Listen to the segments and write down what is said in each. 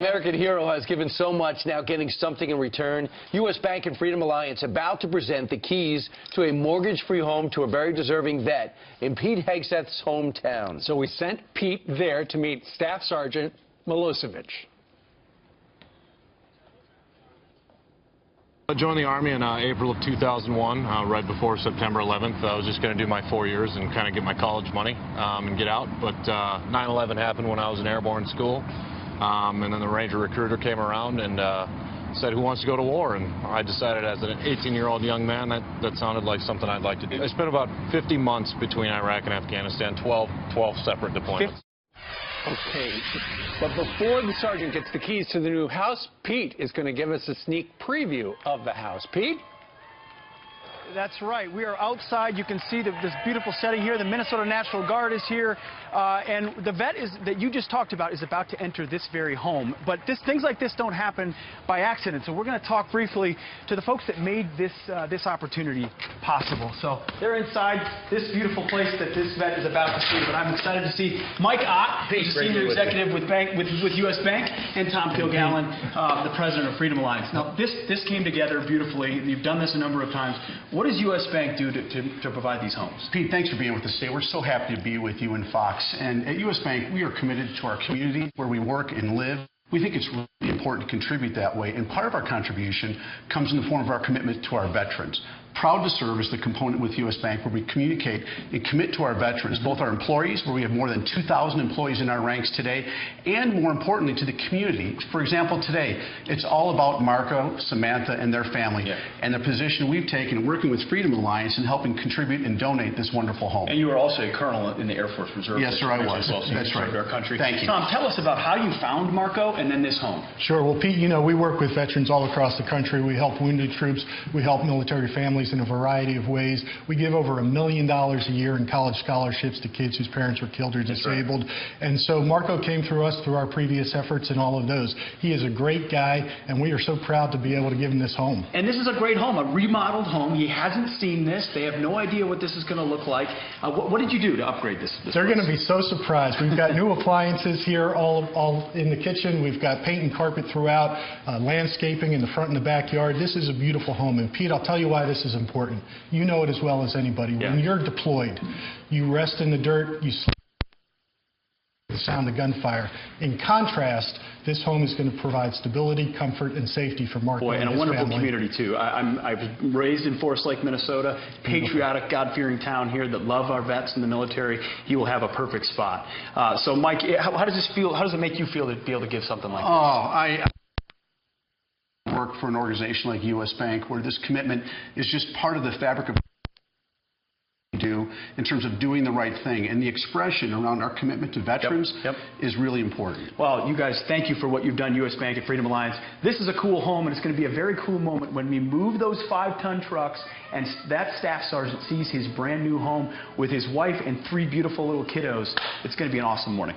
American hero has given so much, now getting something in return. U.S. Bank and Freedom Alliance about to present the keys to a mortgage-free home to a very deserving vet in Pete Hegseth's hometown. So we sent Pete there to meet Staff Sgt. Milosevic. I joined the Army in April of 2001, right before September 11th. I was just going to do my 4 years and kind of get my college money and get out. But 9/11 happened when I was in airborne school. And then the Ranger recruiter came around and said, who wants to go to war? And I decided as an 18-year-old young man that sounded like something I'd like to do. I spent about 50 months between Iraq and Afghanistan, 12 separate deployments. Okay, but before the sergeant gets the keys to the new house, Pete is going to give us a sneak preview of the house. Pete? That's right. We are outside. You can see this beautiful setting here. The Minnesota National Guard is here. And the vet that you just talked about is about to enter this very home. But things like this don't happen by accident. So we're going to talk briefly to the folks that made this opportunity possible. So they're inside this beautiful place that this vet is about to see. But I'm excited to see Mike Ott, who's senior executive with U.S. Bank, and Tom Kilgallen, the president of Freedom Alliance. Now, this came together beautifully. You've done this a number of times. What does U.S. Bank do to provide these homes? Pete, thanks for being with us today. We're so happy to be with you and Fox. And at U.S. Bank, we are committed to our community where we work and live. We think it's really important to contribute that way. And part of our contribution comes in the form of our commitment to our veterans. Proud to serve as the component with U.S. Bank where we communicate and commit to our veterans, both our employees, where we have more than 2,000 employees in our ranks today, and more importantly to the community. For example, today, it's all about Marko, Samantha, and their family, and the position we've taken working with Freedom Alliance and helping contribute and donate this wonderful home. And you were also a colonel in the Air Force Reserve. Yes, sir, I was. Well, so that's right. Our country. Thank you. Tom, tell us about how you found Marko and then this home. Sure. Well, Pete, you know, we work with veterans all across the country. We help wounded troops. We help military families in a variety of ways. We give over $1 million a year in college scholarships to kids whose parents were killed or disabled. Right. And so Marko came through us through our previous efforts and all of those. He is a great guy, and we are so proud to be able to give him this home. And this is a great home, a remodeled home. He hasn't seen this. They have no idea what this is going to look like. What did you do to upgrade this They're going to be so surprised. We've got new appliances here all in the kitchen. We've got paint and carpet throughout, landscaping in the front and the backyard. This is a beautiful home. And Pete, I'll tell you why this is important. You know it as well as anybody. Yeah. When you're deployed, you rest in the dirt, you sleep with the sound of gunfire. In contrast, this home is going to provide stability, comfort, and safety for Marko and a wonderful family. Community, too. I was raised in Forest Lake, Minnesota, patriotic, God-fearing town here that love our vets and the military. He will have a perfect spot. So, Mike, how does this feel? How does it make you feel to be able to give something like this? I work for an organization like U.S. Bank where this commitment is just part of the fabric of what we do in terms of doing the right thing, and the expression around our commitment to veterans is really important. Well, you guys, thank you for what you've done, U.S. Bank and Freedom Alliance. This is a cool home, and it's going to be a very cool moment when we move those 5-ton trucks and that staff sergeant sees his brand new home with his wife and 3 beautiful little kiddos. It's going to be an awesome morning.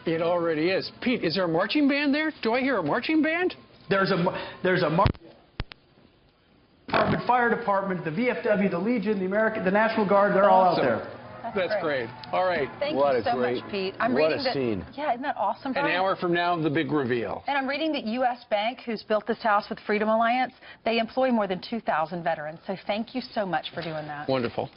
It already is. Pete, is there a marching band there? Do I hear a marching band? There's a fire department, the VFW, the Legion, the National Guard, they're all out there. That's great. All right. Thank you so much, Pete. What a scene. Yeah, isn't that awesome, Brian? An hour from now, the big reveal. And I'm reading that U.S. Bank, who's built this house with Freedom Alliance, they employ more than 2,000 veterans. So thank you so much for doing that. Wonderful.